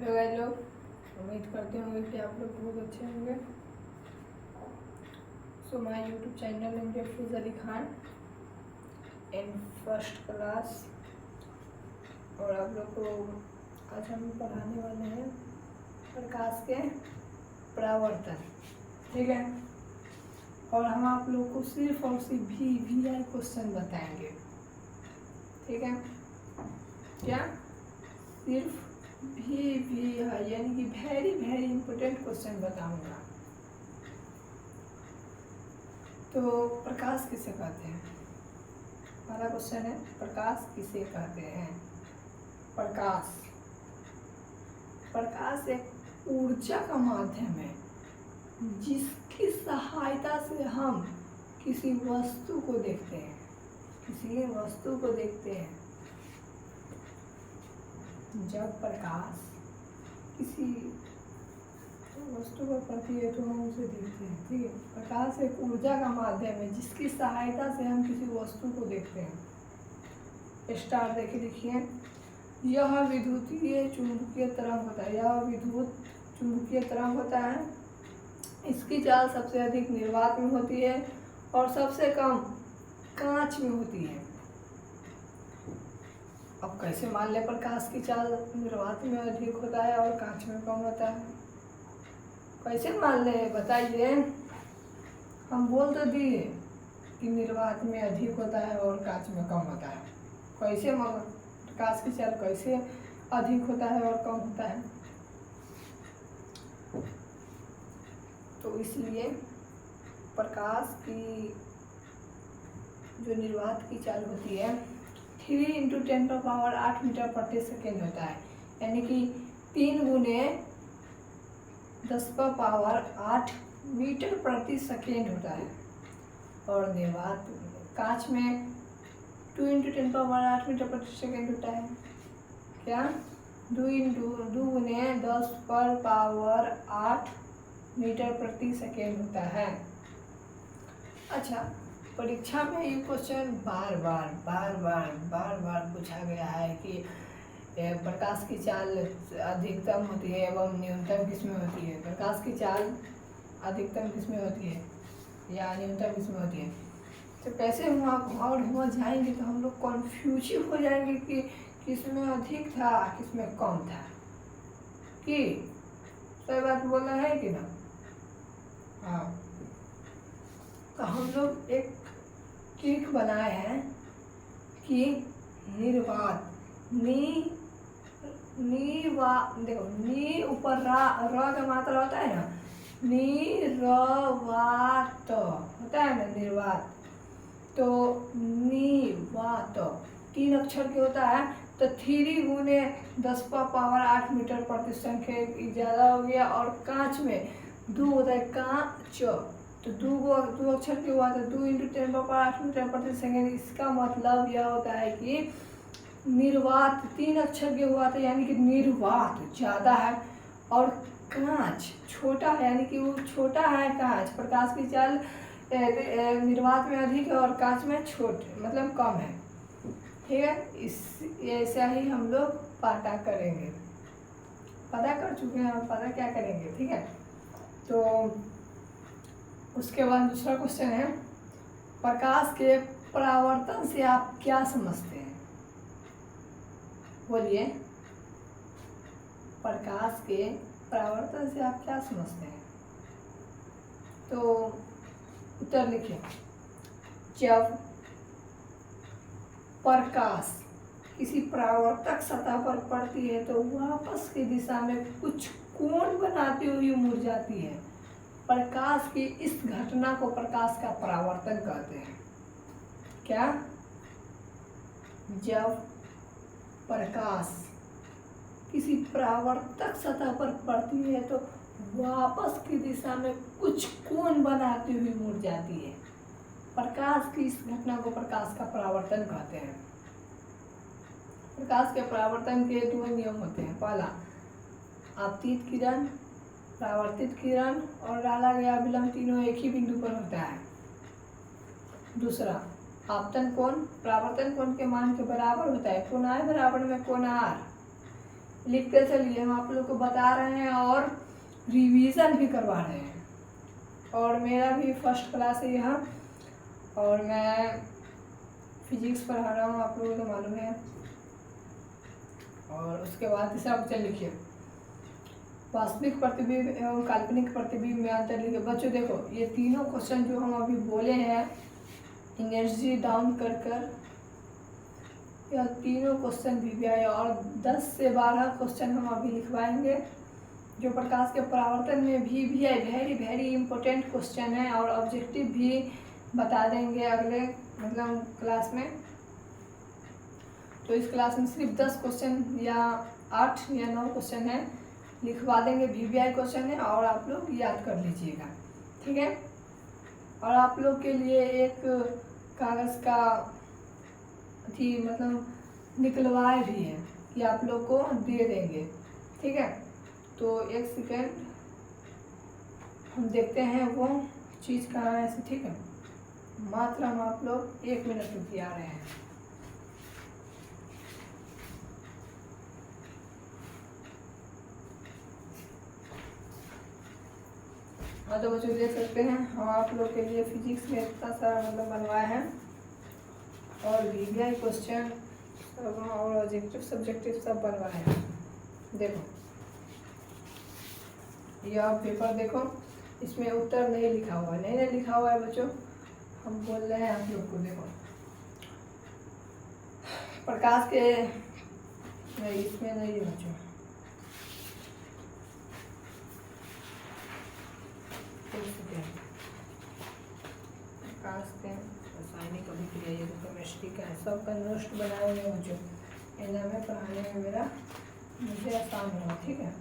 Hello guys लोग, उम्मीद करते होंगे कि आप लोग बहुत अच्छे होंगे। So my YouTube channel name Firoz Ali Khan in first class. और आप लोग को आज हम पढ़ाने वाले हैं प्रकाश के परावर्तन, ठीक है। और हम आप लोग को सिर्फ और सिर्फ VI क्वेश्चन बताएंगे, ठीक है। क्या सिर्फ VI यानी कि वेरी इंपॉर्टेंट क्वेश्चन बताऊंगा। तो प्रकाश किसे कहते हैं? पहला क्वेश्चन है, प्रकाश किसे कहते हैं? प्रकाश एक ऊर्जा का माध्यम है जिसकी सहायता से हम किसी वस्तु को देखते हैं। जब प्रकाश किसी वस्तु पर पड़ती है तो हम उसे देखते हैं, ठीक है। प्रकाश एक ऊर्जा का माध्यम है जिसकी सहायता से हम किसी वस्तु को देखते हैं। स्टार देखिए, लिखिए, यह विद्युतीय चुंबकीय तरंग होता है। यह विद्युत चुंबकीय तरंग होता है। इसकी चाल सबसे अधिक निर्वात में होती है और सबसे कम कांच में होती है। अब कैसे मान ले प्रकाश की चाल निर्वात में अधिक होता है और कांच में कम होता है? कैसे मान ले बताइए। हम बोल तो दिए कि निर्वात में अधिक होता है और कांच में कम होता है। कैसे प्रकाश की चाल कैसे अधिक होता है और कम होता है? तो इसलिए प्रकाश की जो निर्वात की चाल होती है 3 × 10⁸ मीटर प्रति सेकेंड होता है, यानी कि 3 × 10⁸ मीटर प्रति सेकेंड होता है। और निर्वात कांच में 2 × 10⁸ मीटर प्रति सेकेंड होता है। क्या 2 × 10⁸ मीटर प्रति सेकेंड होता है। अच्छा, परीक्षा में ये क्वेश्चन बार बार पूछा गया है कि प्रकाश की चाल अधिकतम होती है एवं न्यूनतम किसमें होती है? प्रकाश की चाल अधिकतम किसमें होती है या न्यूनतम किसमें होती है? तो कैसे हुआ जाएंगे तो हम लोग कन्फ्यूज हो जाएंगे कि किसमें अधिक था किसमें कम था। कि सही बात बोलना है कि ना? हाँ, तो हम लोग एक ट्रिक बनाए हैं कि निर्वात देखो, नी ऊपर र का मात्रा होता है ना, निर्वात होता है ना, निर्वात। तो निर्वात 3 अक्षर के होता है, तो 3 × 10⁸ मीटर प्रति सेकेंड ज़्यादा हो गया। और कांच में 2 होता है, कांच, तो 2 अक्षर के हुआ तो 2 × 10⁸ मीटर प्रति सेकेंड। इसका मतलब यह होता है कि निर्वात 3 अक्षर के हुआ था, यानी कि निर्वात ज़्यादा है और कांच छोटा है, यानी कि वो छोटा है कांच। प्रकाश की चाल निर्वात में अधिक है और कांच में मतलब कम है, ठीक है। ऐसा ही हम लोग पता करेंगे, पता कर चुके हैं और पता क्या करेंगे, ठीक है। तो उसके बाद दूसरा क्वेश्चन है, प्रकाश के परावर्तन से आप क्या समझते हैं? बोलिए, प्रकाश के परावर्तन से आप क्या समझते हैं? तो उत्तर लिखिए। जब प्रकाश किसी परावर्तक सतह पर पड़ती है तो वापस की दिशा में कुछ कोण बनाती हुई मुड़ जाती है। प्रकाश की इस घटना को प्रकाश का परावर्तन कहते हैं। क्या? जब प्रकाश किसी परावर्तक सतह पर पड़ती है तो वापस की दिशा में कुछ कोण बनाती हुई मुड़ जाती है। प्रकाश की इस घटना को प्रकाश का परावर्तन कहते हैं। प्रकाश के परावर्तन के 2 नियम होते हैं। पहला, आपतित किरण, परावर्तित किरण और डाला गया विलंब, तीनों एक ही बिंदु पर होता है। दूसरा, आपतन कोण परावर्तन कोण के मान के बराबर होता है। कोण I बराबर में कोण R। लिखते चलिए, हम आप लोग को बता रहे हैं और रिवीजन भी करवा रहे हैं। और मेरा भी फर्स्ट क्लास है यहाँ, और मैं फिजिक्स पढ़ा रहा हूँ, आप लोगों को मालूम है। और उसके बाद तीसरा क्वेश्चन लिखिए, वास्तविक प्रतिबिंब एवं काल्पनिक प्रतिबिंब में अंतर लिखिए। बच्चों देखो, ये तीनों क्वेश्चन जो हम अभी बोले हैं एनर्जी डाउन कर कर, यह तीनों क्वेश्चन भी आए, और 10 से 12 क्वेश्चन हम अभी लिखवाएंगे जो प्रकाश के परावर्तन में भी है। वेरी वेरी इंपॉर्टेंट क्वेश्चन है, और ऑब्जेक्टिव भी बता देंगे अगले मतलब क्लास में। तो इस क्लास में सिर्फ 10 क्वेश्चन या 8 या 9 क्वेश्चन है, लिखवा देंगे। VVI क्वेश्चन है, और आप लोग याद कर लीजिएगा, ठीक है। और आप लोग के लिए एक कागज़ का थी मतलब निकलवाए भी है कि आप लोग को दे देंगे, ठीक है। तो एक सेकेंड हम देखते हैं वो चीज़ कहाँ है ऐसे, ठीक है। मात्र हम आप लोग 1 मिनट रुकिए, आ रहे हैं। हाँ तो बच्चों देख सकते हैं हम आप लोग के लिए फिजिक्स में इतना सारा मतलब बनवाया है, और VVI क्वेश्चन सब और ऑब्जेक्टिव सब्जेक्टिव सब बनवाए हैं। देखो यह पेपर देखो, इसमें उत्तर नहीं लिखा हुआ है, नहीं लिखा हुआ है बच्चों, हम बोल रहे हैं आप लोग को। देखो प्रकाश के नहीं, इसमें नहीं है बच्चों, प्रकाश के रासायनिक अभिक्रिया, ये केमिस्ट्री का है, सब का नोट बनाए हुए बच्चों, इन्हें में पढ़ाने में मेरा मुझे आसान हुआ, ठीक है।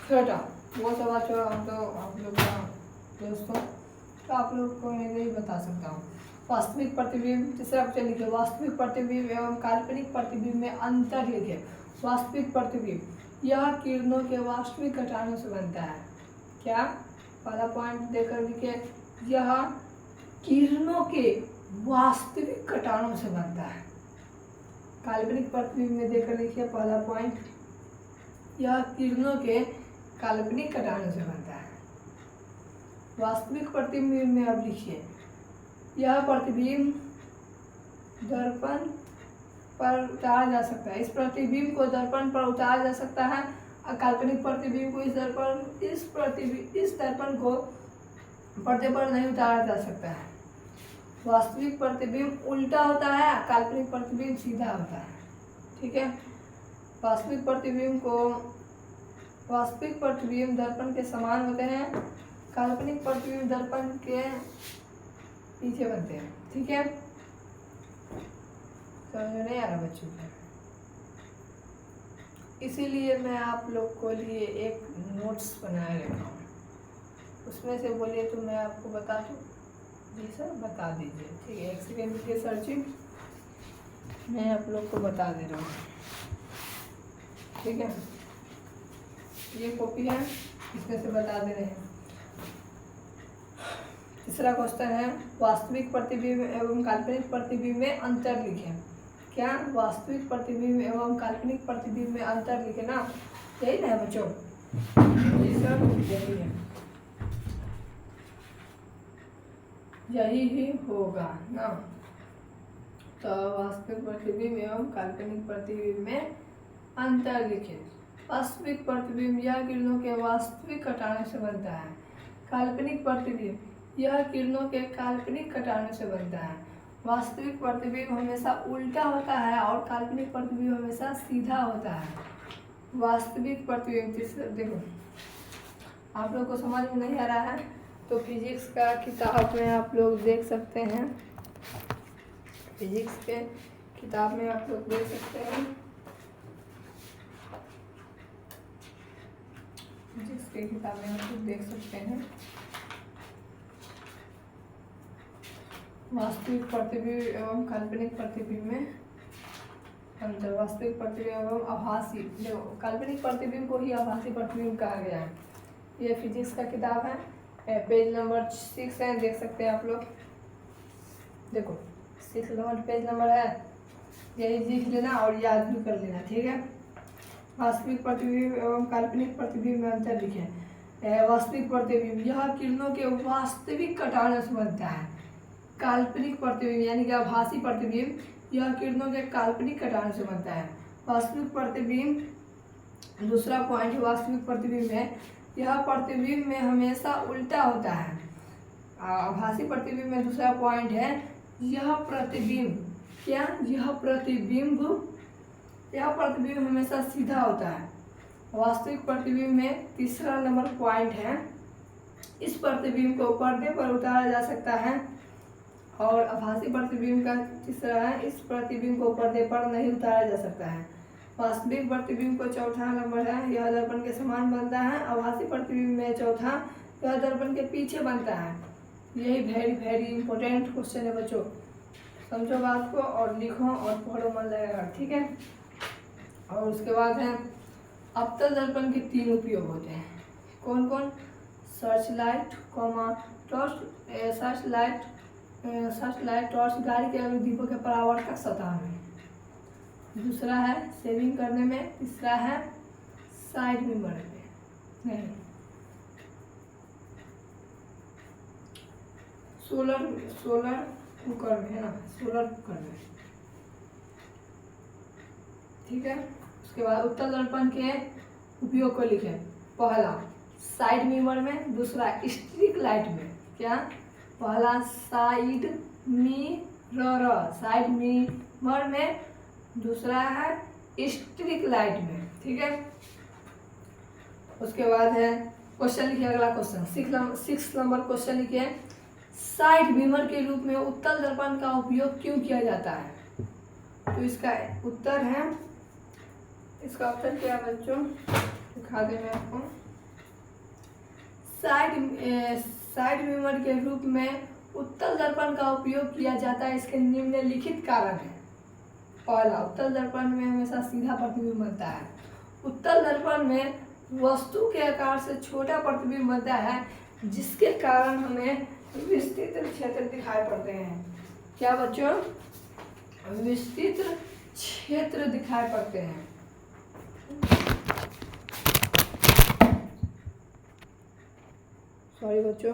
छोटा वो सब अच्छा, तो आप लोग का दोस्तों, तो आप लोग को मैं यही बता सकता हूँ। वास्तविक प्रतिबिंब, तीसरा क्वेश्चन लिखे, वास्तविक प्रतिबिंब एवं काल्पनिक प्रतिबिंब में अंतर लिखे। वास्तविक प्रतिबिंब, यह किरणों के वास्तविक घटानों से बनता है। क्या? पहला पॉइंट देकर लिखे, यह किरणों के वास्तविक घटानों से बनता है। काल्पनिक प्रतिबिंब में देकर लिखिए पहला पॉइंट, यह किरणों के काल्पनिक घटानों से बनता है। वास्तविक प्रतिबिंब में अब लिखिए, यह प्रतिबिंब दर्पण पर उतारा जा सकता है। इस प्रतिबिंब को दर्पण पर उतारा जा सकता है, और काल्पनिक प्रतिबिंब को इस दर्पण को पर्दे पर नहीं उतारा जा सकता है। वास्तविक प्रतिबिंब उल्टा होता है, काल्पनिक प्रतिबिंब सीधा होता है, ठीक है। वास्तविक प्रतिबिंब दर्पण के समान होते हैं, काल्पनिक प्रतिबिंब दर्पण के पीछे बनते हैं, ठीक है। समझ में नहीं आ रहा बच्चों को? इसीलिए मैं आप लोग को लिए एक नोट्स बनाए रखा हूँ, उसमें से बोलिए तो मैं आपको बता दूँ। जी सर बता दीजिए, ठीक है। एक सेकेंड के सर्चिंग, मैं आप लोग को बता दे रहा हूँ, ठीक है। ये कॉपी है, इसमें से बता दे रहे हैं। तीसरा क्वेश्चन है, वास्तविक प्रतिबिंब एवं काल्पनिक प्रतिबिंब में अंतर लिखें। क्या? वास्तविक प्रतिबिंब एवं काल्पनिक प्रतिबिंब में अंतर लिखे ना, यही ना है बच्चों? ये सब यही है, यही ही होगा ना। तो वास्तविक प्रतिबिंब एवं काल्पनिक प्रतिबिंब में अंतर लिखें। वास्तविक प्रतिबिंब, यह किरणों के वास्तविक घटानों से बनता है। काल्पनिक प्रतिबिंब, यह किरणों के काल्पनिक घटानों से बनता है। वास्तविक प्रतिबिंब हमेशा उल्टा होता है, और काल्पनिक प्रतिबिंब हमेशा सीधा होता है। वास्तविक प्रतिबिंब, देखो आप लोग को समझ में नहीं आ रहा है तो फिजिक्स का किताब में आप लोग देख सकते हैं, फिजिक्स के किताब में आप लोग देख सकते हैं, फिजिक्स के किताब में आप लोग देख सकते हैं। वास्तविक प्रतिबिंब एवं काल्पनिक प्रतिबिंब में अंतर। वास्तविक प्रतिबिंब एवं आभासी, देखो काल्पनिक प्रतिबिंब को ही आभासी प्रतिबिंब कहा गया है। ये फिजिक्स का किताब है, पेज नंबर 6 है, देख सकते हैं आप लोग। देखो 6 नंबर पेज नंबर है, यही लिख लेना और याद भी कर लेना, ठीक है। वास्तविक प्रतिबिंब एवं काल्पनिक प्रतिबिंब में अंतर लिखें। वास्तविक प्रतिबिंब यह किरणों के वास्तविक कटाने से बनता है। काल्पनिक प्रतिबिंब यानी कि आभासी प्रतिबिंब यह किरणों के काल्पनिक कटाने से बनता है। वास्तविक प्रतिबिंब दूसरा पॉइंट वास्तविक प्रतिबिंब है, यह प्रतिबिंब में हमेशा उल्टा होता है। आभासी प्रतिबिंब में दूसरा पॉइंट है, यह प्रतिबिंब क्या, यह प्रतिबिंब हमेशा सीधा होता है। वास्तविक प्रतिबिंब में तीसरा नंबर पॉइंट है, इस प्रतिबिंब को पर्दे पर उतारा जा सकता है। और आभासी प्रतिबिंब का तीसरा है, इस प्रतिबिंब को पर्दे पर नहीं उतारा जा सकता है। वास्तविक प्रतिबिंब को चौथा नंबर है, यह दर्पण के समान बनता है। आभासी प्रतिबिंब में चौथा, यह दर्पण के पीछे बनता है। यही वेरी इंपॉर्टेंट क्वेश्चन है बच्चों, समझो बात को और लिखो और पढ़ो, मन लगेगा, ठीक है। और उसके बाद है अवतल दर्पण के 3 उपयोग होते हैं। कौन कौन? सर्च लाइट, टॉर्च, टॉर्च गाड़ी के दीपों के परावर्तक सतह में। दूसरा है सेविंग करने में। तीसरा है साइड मिरर में, नहीं सोलर कुकर में है ना, सोलर कुकर में, ठीक है। उसके बाद उत्तल दर्पण के उपयोग को लिखे। पहला साइड मिरर में, दूसरा स्ट्रिक लाइट में। क्या? पहला साइड मिरर में, दूसरा है स्ट्रिक लाइट में, ठीक है। उसके बाद है क्वेश्चन लिखिए, अगला क्वेश्चन 6 नंबर क्वेश्चन लिखिए। साइड मिरर के रूप में उत्तल दर्पण का उपयोग क्यों किया जाता है? तो इसका उत्तर है, इसका उत्तर क्या है बच्चों, दिखा दे मैं आपको। साइड मिरर के रूप में उत्तल दर्पण का उपयोग किया जाता है, इसके निम्नलिखित कारण है। पहला, उत्तल दर्पण में हमेशा सीधा प्रतिबिंब बनता है। उत्तल दर्पण में वस्तु के आकार से छोटा प्रतिबिंब बनता है, जिसके कारण हमें विस्तृत क्षेत्र दिखाई पड़ते हैं। क्या बच्चों? विस्तृत क्षेत्र दिखाई पड़ते हैं। सॉरी बच्चों,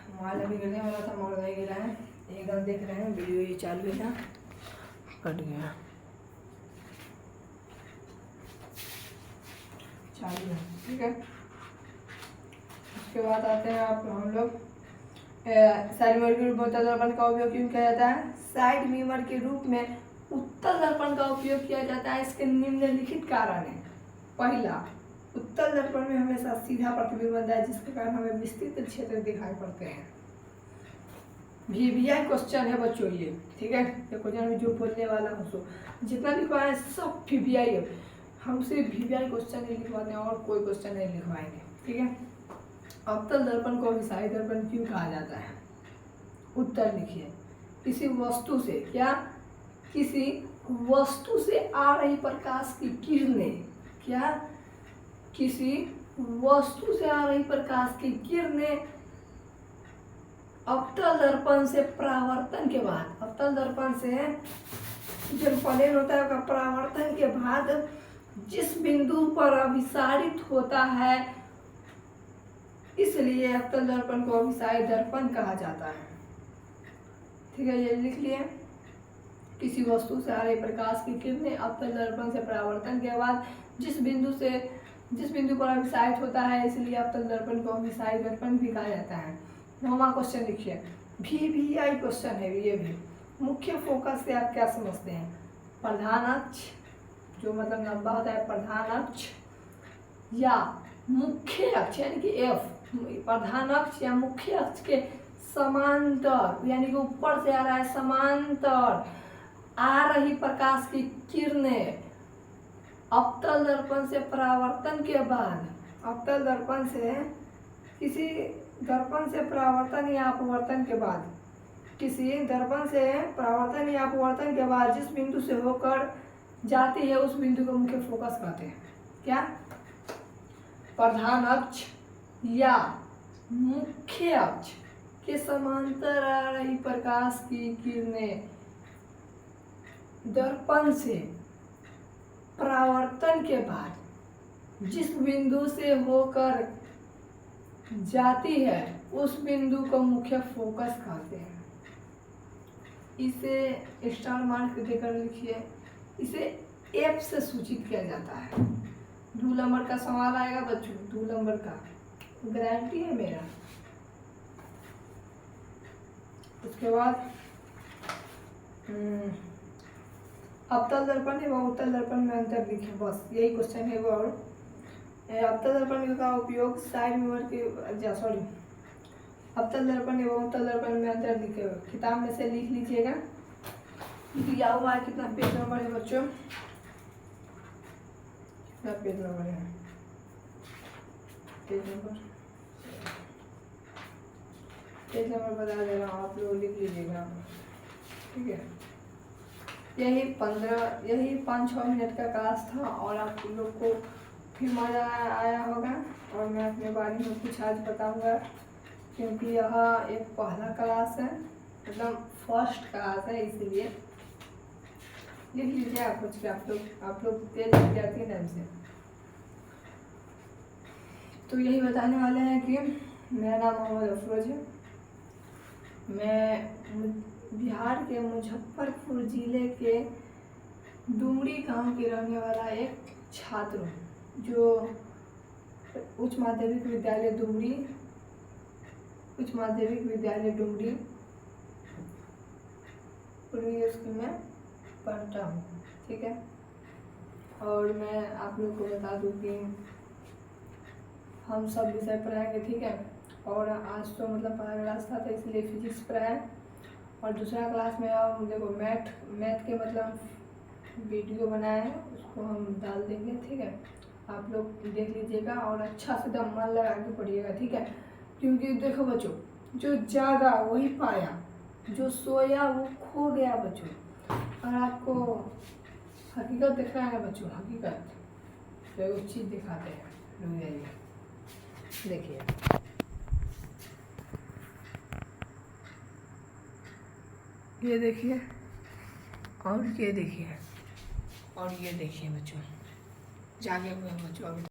मोबाइल अभी गिरने वाला था मगर नहीं गिरा है। एकदम देख रहे हैं वीडियो, ये चालू है, कट गया, चालू है, ठीक है। उसके बाद आते हैं हम लोग साइड मिरर के रूप में उत्तल दर्पण का उपयोग क्यों किया जाता है? साइड मिरर के रूप में उत्तल दर्पण का उपयोग किया जाता है, इसके निम्नलिखित कारण है। पहला, उत्तल दर्पण में हमेशा सीधा प्रतिबिंब बनता है, जिसके कारण हमें विस्तृत क्षेत्र दिखाई पड़ते हैं। VBI क्वेश्चन है बच्चों ये, ठीक है। ये क्वेश्चन में जो बोलने वाला हूँ सो जितना लिखवाए सब VBI है। हम सिर्फ VBI क्वेश्चन नहीं लिखवाते हैं और कोई क्वेश्चन नहीं लिखवाएंगे, ठीक है। अवतल दर्पण को अभिसारी दर्पण क्यों कहा जाता है? उत्तर लिखिए। किसी वस्तु से, क्या? किसी वस्तु से आ रही प्रकाश की किरणें, क्या? किसी वस्तु से आ रही प्रकाश की किरणें अवतल दर्पण से परावर्तन के बाद, अवतल दर्पण से जब प्लेन होता है, परावर्तन के बाद जिस बिंदु पर अभिसारित होता है, इसलिए अवतल दर्पण को अभिसारी दर्पण कहा जाता है, ठीक है। ये लिख लिए। किसी वस्तु से आ रही प्रकाश की किरणें अवतल दर्पण से परावर्तन के बाद जिस बिंदु पर अभिसारित होता है, इसलिए अवतल दर्पण को अभिसारी दर्पण भी कहा जाता है। 9वां क्वेश्चन लिखिए। VBI क्वेश्चन है ये भी। मुख्य फोकस से आप क्या समझते हैं? प्रधान अक्ष, जो मतलब लंबा होता है, प्रधान अक्ष या मुख्य अक्ष यानी कि F, प्रधान अक्ष या मुख्य अक्ष के समांतर, यानी कि ऊपर से आ रहा है समांतर आ रही प्रकाश की किरणें अवतल दर्पण से परावर्तन के बाद, अवतल दर्पण से किसी दर्पण से परावर्तन या अपवर्तन के बाद, किसी दर्पण से परावर्तन या अपवर्तन के बाद जिस बिंदु से होकर जाती है, उस बिंदु को मुख्य फोकस कहते हैं। क्या? प्रधान अक्ष या मुख्य अक्ष के समांतर आ रही प्रकाश की किरणें दर्पण से परावर्तन के बाद जिस बिंदु से होकर जाती है उस बिंदु को मुख्य फोकस कहते हैं। इसे स्टार मार्क देकर लिखिए। इसे एफ से सूचित किया जाता है। 2 नंबर का सवाल आएगा बच्चों, 2 नंबर का गारंटी है मेरा। उसके बाद अवतल दर्पण एवं उत्तल दर्पण में अंतर लिखें, बस यही क्वेश्चन है। वो और अवतल दर्पण का उपयोग साइड मिरर के अवतल दर्पण एवं उत्तल दर्पण में अंतर लिखे। किताब में से लिख लीजिएगा। दिया हुआ है कितना पेज नंबर है बच्चों, कितना पेज नंबर है, पेज नंबर बता दे रहा हूँ, आप लोग लिख लीजिएगा, ठीक है। यही 5-6 मिनट का क्लास था और आप लोग को फिर मज़ा आया होगा। और मैं अपने बारे में कुछ आज बताऊंगा, क्योंकि यह एक पहला क्लास है, मतलब फर्स्ट क्लास है, इसलिए लिख लीजिए आप कुछ। आप लोग तेज विद्यार्थी नाम से तो यही बताने वाले हैं कि मेरा नाम मोहम्मद अफरोज है। मैं बिहार के मुजफ्फरपुर जिले के डुमरी गांव के रहने वाला एक छात्र हूँ, जो उच्च माध्यमिक विद्यालय डुमरी पूर्वी स्कूल में पढ़ता हूँ, ठीक है। और मैं आप लोग को बता दूँ कि हम सब विषय पढ़ाएंगे, ठीक है। और आज तो मतलब पहला क्लास था तो इसलिए फिजिक्स पढ़ाए, और दूसरा क्लास में हम देखो मैथ के मतलब वीडियो बनाए हैं, उसको हम डाल देंगे, ठीक है। आप लोग देख लीजिएगा और अच्छा से एकदम मन लगा के पढ़िएगा, ठीक है। क्योंकि देखो बच्चों, जो जागा वही पाया, जो सोया वो खो गया बच्चों। और आपको हकीकत दिखना है बच्चों, हकीकत तो एक चीज़ दिखाते हैं, देखिए। ये देखिए और ये देखिए और ये देखिए बच्चों, जागे हुए बच्चों अभी।